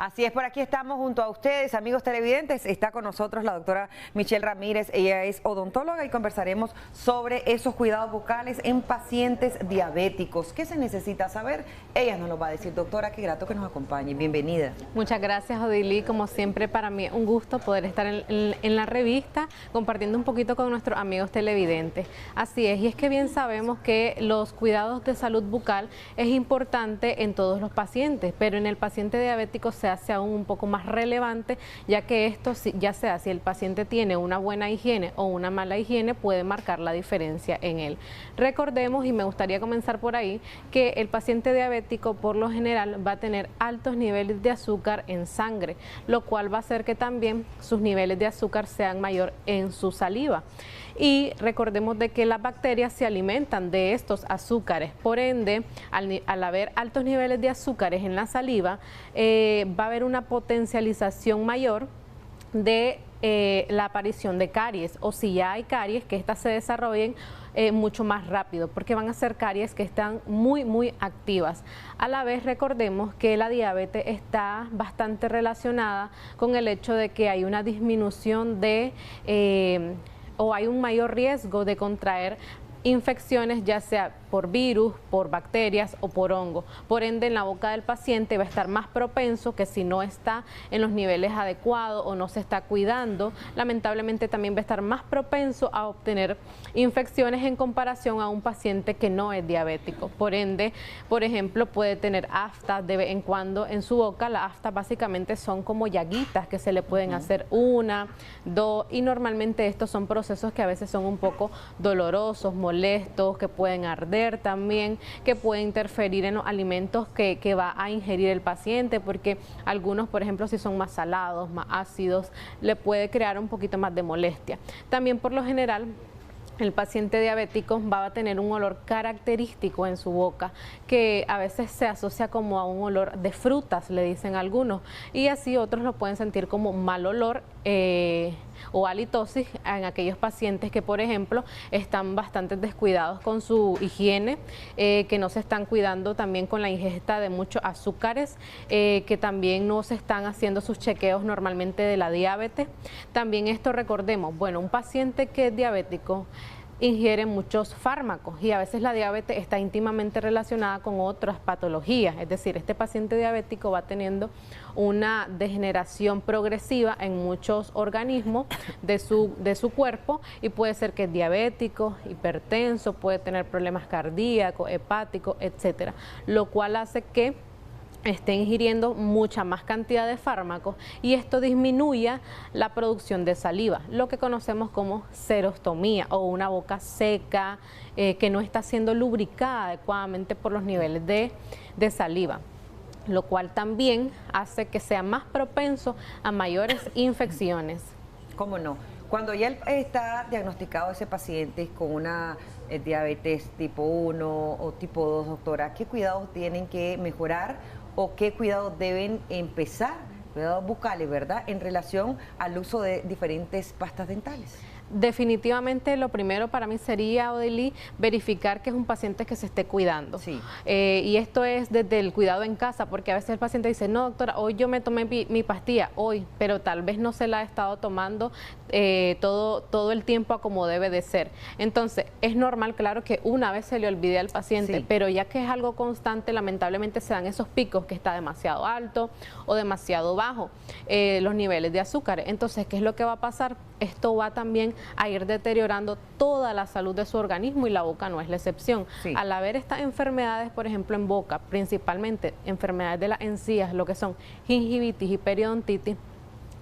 Así es, por aquí estamos junto a ustedes, amigos televidentes. Está con nosotros la doctora Michelle Ramírez. Ella es odontóloga y conversaremos sobre esos cuidados bucales en pacientes diabéticos. ¿Qué se necesita saber? Ella nos lo va a decir. Doctora, qué grato que nos acompañe. Bienvenida. Muchas gracias, Odilí. Como siempre, para mí es un gusto poder estar en la revista compartiendo un poquito con nuestros amigos televidentes. Así es, y es que bien sabemos que los cuidados de salud bucal es importante en todos los pacientes, pero en el paciente diabético se hace aún un poco más relevante, ya que esto, ya sea si el paciente tiene una buena higiene o una mala higiene, puede marcar la diferencia en él. Recordemos, y me gustaría comenzar por ahí, que el paciente diabético por lo general va a tener altos niveles de azúcar en sangre, lo cual va a hacer que también sus niveles de azúcar sean mayor en su saliva. Y recordemos de que las bacterias se alimentan de estos azúcares, por ende, al haber altos niveles de azúcares en la saliva, va a haber una potencialización mayor de la aparición de caries, o si ya hay caries, que éstas se desarrollen mucho más rápido, porque van a ser caries que están muy activas. A la vez, recordemos que la diabetes está bastante relacionada con el hecho de que hay una disminución de o hay un mayor riesgo de contraer infecciones, ya sea por virus, por bacterias o por hongo. Por ende, en la boca del paciente va a estar más propenso que si no está en los niveles adecuados o no se está cuidando, lamentablemente también va a estar más propenso a obtener infecciones en comparación a un paciente que no es diabético. Por ende, por ejemplo, puede tener aftas de vez en cuando en su boca. Las aftas básicamente son como llaguitas que se le pueden hacer una, dos, y normalmente estos son procesos que a veces son un poco dolorosos, molestos, que pueden arder también, que puede interferir en los alimentos que va a ingerir el paciente, porque algunos, por ejemplo, si son más salados, más ácidos, le puede crear un poquito más de molestia. También, por lo general, el paciente diabético va a tener un olor característico en su boca, que a veces se asocia como a un olor de frutas, le dicen algunos, y así otros lo pueden sentir como mal olor o halitosis en aquellos pacientes que, por ejemplo, están bastante descuidados con su higiene, que no se están cuidando también con la ingesta de muchos azúcares, que también no se están haciendo sus chequeos normalmente de la diabetes. También esto, recordemos, bueno, un paciente que es diabético ingiere muchos fármacos y a veces la diabetes está íntimamente relacionada con otras patologías, es decir, este paciente diabético va teniendo una degeneración progresiva en muchos organismos de su cuerpo, y puede ser que es diabético, hipertenso, puede tener problemas cardíacos, hepáticos, etcétera, lo cual hace que esté ingiriendo mucha más cantidad de fármacos y esto disminuya la producción de saliva, lo que conocemos como serostomía, o una boca seca que no está siendo lubricada adecuadamente por los niveles de saliva, lo cual también hace que sea más propenso a mayores infecciones. ¿Cómo no? Cuando ya está diagnosticado ese paciente con una diabetes tipo 1 o tipo 2, doctora, ¿qué cuidados tienen que mejorar o qué cuidados deben empezar, cuidados bucales, ¿verdad?, en relación al uso de diferentes pastas dentales? Definitivamente lo primero para mí sería, Odilí, verificar que es un paciente que se esté cuidando. Sí. Y esto es desde el cuidado en casa, porque a veces el paciente dice, no, doctora, hoy yo me tomé mi pastilla, hoy, pero tal vez no se la ha estado tomando todo el tiempo a como debe de ser. Entonces, es normal, claro, que una vez se le olvide al paciente, sí, pero ya que es algo constante, lamentablemente se dan esos picos que está demasiado alto o demasiado bajo los niveles de azúcar. Entonces, ¿qué es lo que va a pasar? Esto va también a ir deteriorando toda la salud de su organismo, y la boca no es la excepción. Sí. Al haber estas enfermedades, por ejemplo, en boca, principalmente enfermedades de las encías, lo que son gingivitis y periodontitis,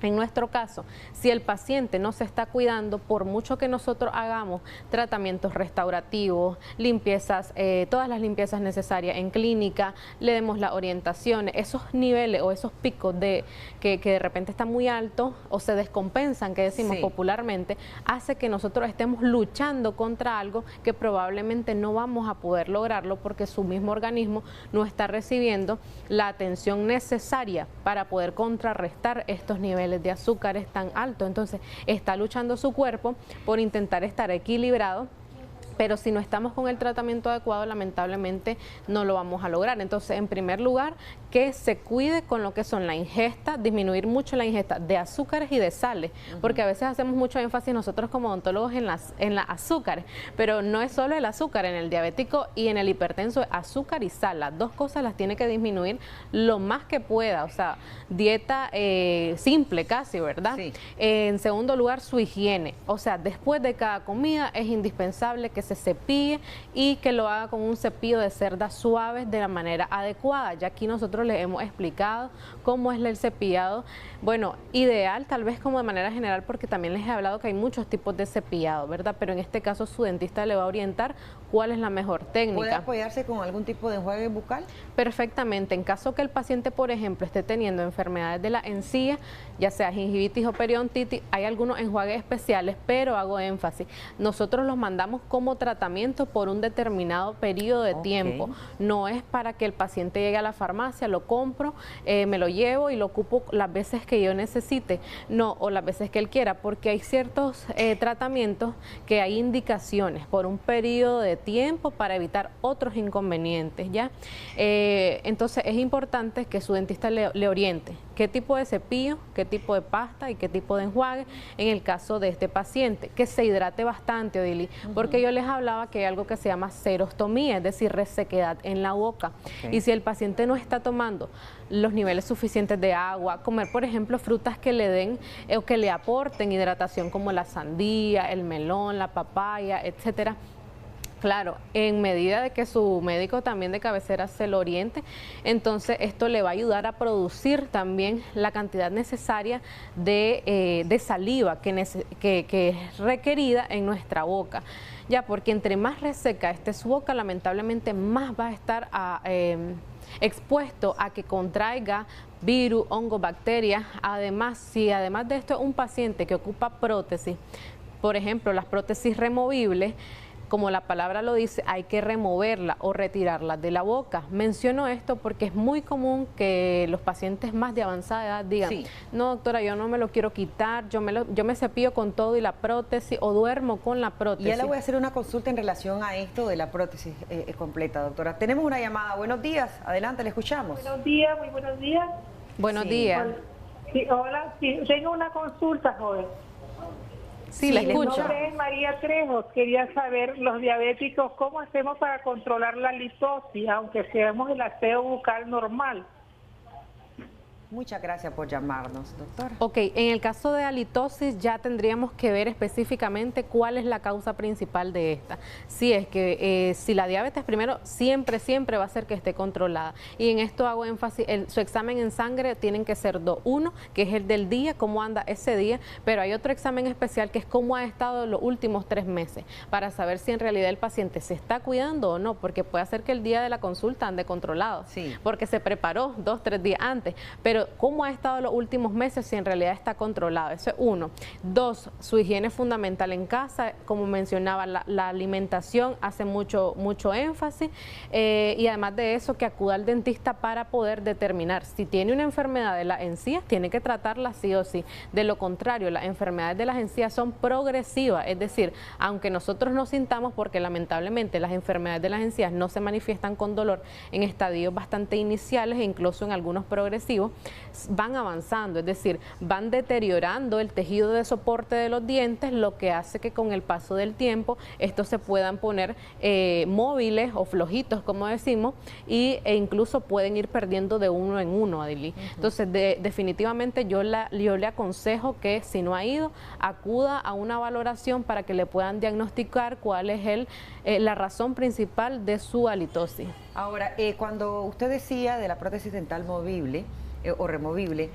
en nuestro caso, si el paciente no se está cuidando, por mucho que nosotros hagamos tratamientos restaurativos, limpiezas, todas las limpiezas necesarias en clínica, le demos las orientaciones, esos niveles o esos picos que de repente están muy altos o se descompensan, que decimos popularmente, hace que nosotros estemos luchando contra algo que probablemente no vamos a poder lograrlo, porque su mismo organismo no está recibiendo la atención necesaria para poder contrarrestar estos niveles de azúcares tan altos. Entonces está luchando su cuerpo por intentar estar equilibrado Pero si no estamos con el tratamiento adecuado, lamentablemente no lo vamos a lograr. Entonces, en primer lugar, que se cuide con lo que son la ingesta, disminuir mucho la ingesta de azúcares y de sales, porque a veces hacemos mucho énfasis nosotros como odontólogos en las azúcares, pero no es solo el azúcar, en el diabético y en el hipertenso, azúcar y sal, las dos cosas las tiene que disminuir lo más que pueda, o sea, dieta simple casi, ¿verdad? Sí. En segundo lugar, su higiene, o sea, después de cada comida es indispensable que se cepille y que lo haga con un cepillo de cerdas suaves de la manera adecuada. Ya aquí nosotros les hemos explicado cómo es el cepillado, bueno, ideal tal vez como de manera general, porque también les he hablado que hay muchos tipos de cepillado, ¿verdad? Pero en este caso su dentista le va a orientar cuál es la mejor técnica. ¿Puede apoyarse con algún tipo de enjuague bucal? Perfectamente. En caso que el paciente, por ejemplo, esté teniendo enfermedades de la encía, ya sea gingivitis o periodontitis, hay algunos enjuagues especiales, pero hago énfasis, nosotros los mandamos como tratamiento por un determinado periodo de tiempo. No es para que el paciente llegue a la farmacia, lo compro, me lo llevo y lo ocupo las veces que yo necesite, no, o las veces que él quiera, porque hay ciertos tratamientos que hay indicaciones por un periodo de tiempo para evitar otros inconvenientes, ¿ya? Entonces es importante que su dentista le oriente qué tipo de cepillo, qué tipo de pasta y qué tipo de enjuague en el caso de este paciente, que se hidrate bastante, Odili, porque yo les hablaba que hay algo que se llama serostomía, es decir, resequedad en la boca, y si el paciente no está tomando los niveles suficientes de agua, comer por ejemplo frutas que le den o que le aporten hidratación como la sandía, el melón, la papaya, etcétera. Claro, en medida de que su médico también de cabecera se lo oriente, entonces esto le va a ayudar a producir también la cantidad necesaria de saliva que es requerida en nuestra boca. Ya, porque entre más reseca esté su boca, lamentablemente más va a estar expuesto a que contraiga virus, hongo, bacterias. Además, si además de esto es un paciente que ocupa prótesis, por ejemplo, las prótesis removibles, como la palabra lo dice, hay que removerla o retirarla de la boca. Menciono esto porque es muy común que los pacientes más de avanzada edad digan, no doctora, yo no me lo quiero quitar, yo me cepillo con todo y la prótesis o duermo con la prótesis. Ya le voy a hacer una consulta en relación a esto de la prótesis completa, doctora. Tenemos una llamada, buenos días, adelante, le escuchamos. Buenos días, muy buenos días. Buenos días. Sí, hola, sí, tengo una consulta, joven. Sí, la escucho. Mi nombre es María Trejos. Quería saber, los diabéticos, ¿cómo hacemos para controlar la litosis, aunque hagamos el aseo bucal normal? Muchas gracias por llamarnos, doctora. Ok, en el caso de halitosis ya tendríamos que ver específicamente cuál es la causa principal de esta. Si es que si la diabetes primero siempre va a ser que esté controlada. Y en esto hago énfasis, su examen en sangre tienen que ser dos. Uno, que es el del día, cómo anda ese día, pero hay otro examen especial que es cómo ha estado los últimos 3 meses, para saber si en realidad el paciente se está cuidando o no, porque puede ser que el día de la consulta ande controlado, porque se preparó 2, 3 días antes, pero cómo ha estado los últimos meses si en realidad está controlado. Eso es uno. 2, su higiene fundamental en casa, como mencionaba, la alimentación hace mucho énfasis, y además de eso que acuda al dentista para poder determinar si tiene una enfermedad de las encías, tiene que tratarla sí o sí. De lo contrario, las enfermedades de las encías son progresivas, es decir, aunque nosotros no sintamos, porque lamentablemente las enfermedades de las encías no se manifiestan con dolor en estadios bastante iniciales e incluso en algunos progresivos, van avanzando, es decir, van deteriorando el tejido de soporte de los dientes, lo que hace que con el paso del tiempo estos se puedan poner móviles o flojitos, como decimos, e incluso pueden ir perdiendo de uno en uno, Adilí. Entonces, definitivamente yo le aconsejo que si no ha ido, acuda a una valoración para que le puedan diagnosticar cuál es la razón principal de su halitosis. Ahora, cuando usted decía de la prótesis dental movible, o removible,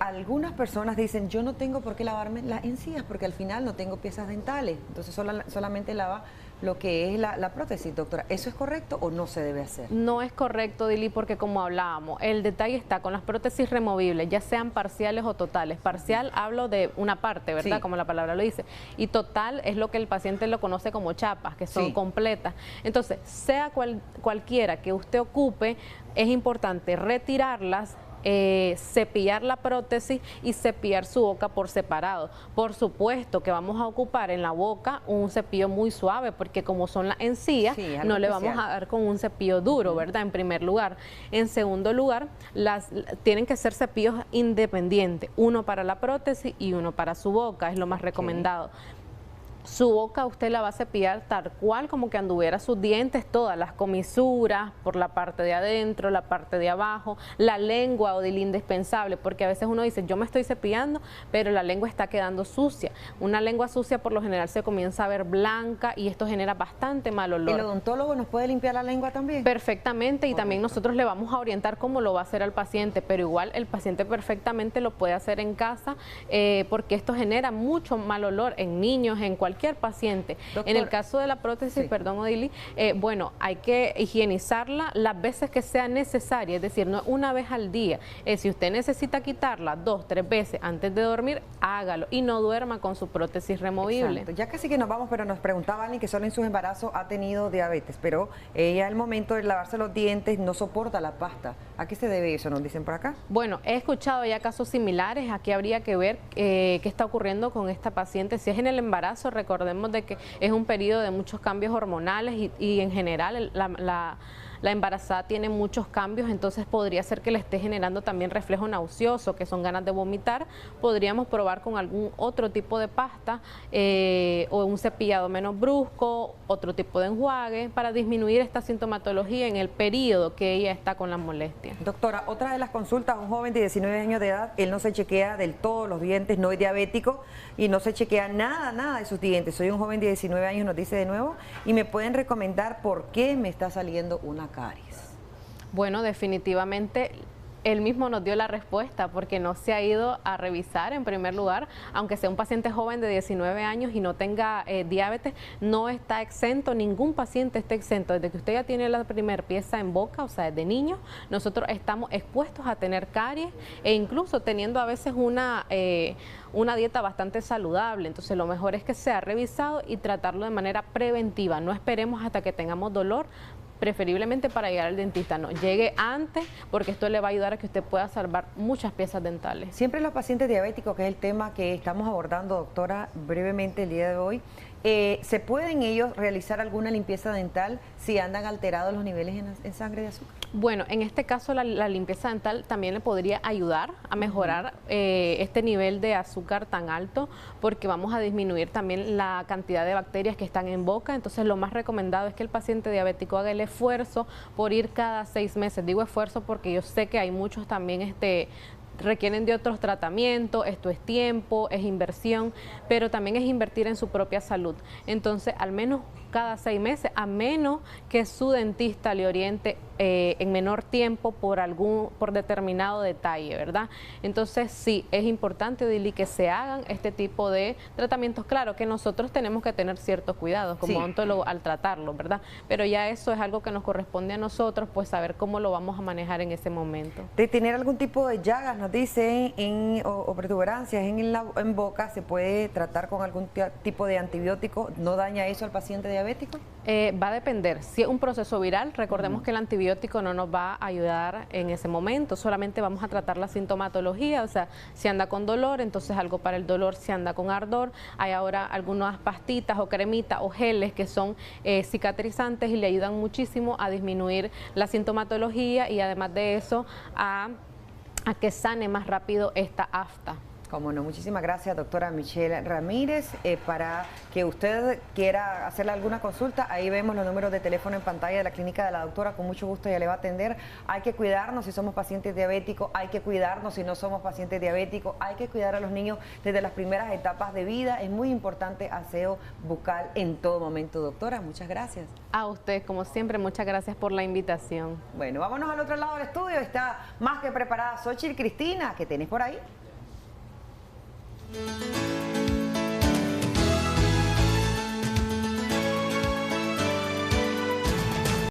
algunas personas dicen, yo no tengo por qué lavarme las encías porque al final no tengo piezas dentales, entonces solamente lava lo que es la prótesis, doctora. ¿Eso es correcto o no se debe hacer? No es correcto, Dili, porque como hablábamos, el detalle está con las prótesis removibles, ya sean parciales o totales. Parcial hablo de una parte, ¿verdad? Como la palabra lo dice. Y total es lo que el paciente lo conoce como chapas, que son completas. Entonces, sea cualquiera que usted ocupe, es importante retirarlas, cepillar la prótesis y cepillar su boca por separado. Por supuesto que vamos a ocupar en la boca un cepillo muy suave, porque como son las encías, no le vamos a dar con un cepillo duro, ¿verdad? En primer lugar. En segundo lugar, tienen que ser cepillos independientes, uno para la prótesis y uno para su boca, es lo más recomendado. Su boca usted la va a cepillar tal cual como que anduviera sus dientes, todas las comisuras, por la parte de adentro, la parte de abajo, la lengua, Odile, indispensable, porque a veces uno dice, yo me estoy cepillando, pero la lengua está quedando sucia. Una lengua sucia por lo general se comienza a ver blanca y esto genera bastante mal olor. ¿El odontólogo nos puede limpiar la lengua también? Perfectamente, y también nosotros le vamos a orientar cómo lo va a hacer al paciente, pero igual el paciente perfectamente lo puede hacer en casa, porque esto genera mucho mal olor en niños, en cualquier paciente. Doctor, en el caso de la prótesis, sí, perdón, Odile, bueno, hay que higienizarla las veces que sea necesaria, es decir, no una vez al día. Si usted necesita quitarla 2, 3 veces antes de dormir, hágalo y no duerma con su prótesis removible. Exacto. Ya casi que nos vamos, pero nos preguntaba alguien que solo en sus embarazos ha tenido diabetes, pero ella al momento de lavarse los dientes no soporta la pasta. ¿A qué se debe eso? ¿Nos dicen por acá? Bueno, he escuchado ya casos similares. Aquí habría que ver qué está ocurriendo con esta paciente. Si es en el embarazo, recordemos de que es un periodo de muchos cambios hormonales y en general la embarazada tiene muchos cambios, entonces podría ser que le esté generando también reflejo nauseoso, que son ganas de vomitar. Podríamos probar con algún otro tipo de pasta o un cepillado menos brusco, otro tipo de enjuague, para disminuir esta sintomatología en el periodo que ella está con la molestia. Doctora, otra de las consultas, un joven de 19 años de edad, él no se chequea del todo los dientes, no es diabético y no se chequea nada de sus dientes. Soy un joven de 19 años, nos dice de nuevo, y me pueden recomendar por qué me está saliendo una caries. Bueno, definitivamente él mismo nos dio la respuesta, porque no se ha ido a revisar en primer lugar, aunque sea un paciente joven de 19 años y no tenga diabetes, no está exento, ningún paciente está exento. Desde que usted ya tiene la primera pieza en boca, o sea, desde niño, nosotros estamos expuestos a tener caries e incluso teniendo a veces una dieta bastante saludable. Entonces lo mejor es que sea revisado y tratarlo de manera preventiva. No esperemos hasta que tengamos dolor, preferiblemente para llegar al dentista, no, llegue antes, porque esto le va a ayudar a que usted pueda salvar muchas piezas dentales. Siempre los pacientes diabéticos, que es el tema que estamos abordando, doctora, brevemente el día de hoy, ¿se pueden ellos realizar alguna limpieza dental si andan alterados los niveles en sangre de azúcar? Bueno, en este caso la limpieza dental también le podría ayudar a mejorar este nivel de azúcar tan alto, porque vamos a disminuir también la cantidad de bacterias que están en boca. Entonces lo más recomendado es que el paciente diabético haga el esfuerzo por ir cada 6 meses. Digo esfuerzo porque yo sé que hay muchos también requieren de otros tratamientos, esto es tiempo, es inversión, pero también es invertir en su propia salud. Entonces, al menos cada 6 meses, a menos que su dentista le oriente en menor tiempo por determinado detalle, ¿verdad? Entonces, sí, es importante, Odile, que se hagan este tipo de tratamientos. Claro que nosotros tenemos que tener ciertos cuidados como odontólogo al tratarlo, ¿verdad? Pero ya eso es algo que nos corresponde a nosotros, pues saber cómo lo vamos a manejar en ese momento. De tener algún tipo de llagas, nos dicen, o protuberancias en boca, ¿se puede tratar con algún tipo de antibiótico? ¿No daña eso al paciente diabético? Va a depender. Si es un proceso viral, recordemos que el antibiótico no nos va a ayudar en ese momento, solamente vamos a tratar la sintomatología, o sea, si anda con dolor, entonces algo para el dolor. Si anda con ardor, hay ahora algunas pastitas o cremitas o geles que son cicatrizantes y le ayudan muchísimo a disminuir la sintomatología y además de eso a que sane más rápido esta afta. Cómo no, muchísimas gracias, doctora Michelle Ramírez. Para que usted quiera hacerle alguna consulta, ahí vemos los números de teléfono en pantalla de la clínica de la doctora, con mucho gusto ella le va a atender. Hay que cuidarnos si somos pacientes diabéticos, hay que cuidarnos si no somos pacientes diabéticos, hay que cuidar a los niños desde las primeras etapas de vida. Es muy importante aseo bucal en todo momento, doctora. Muchas gracias. A usted, como siempre, muchas gracias por la invitación. Bueno, vámonos al otro lado del estudio. Está más que preparada Xochitl Cristina, ¿qué tenés por ahí?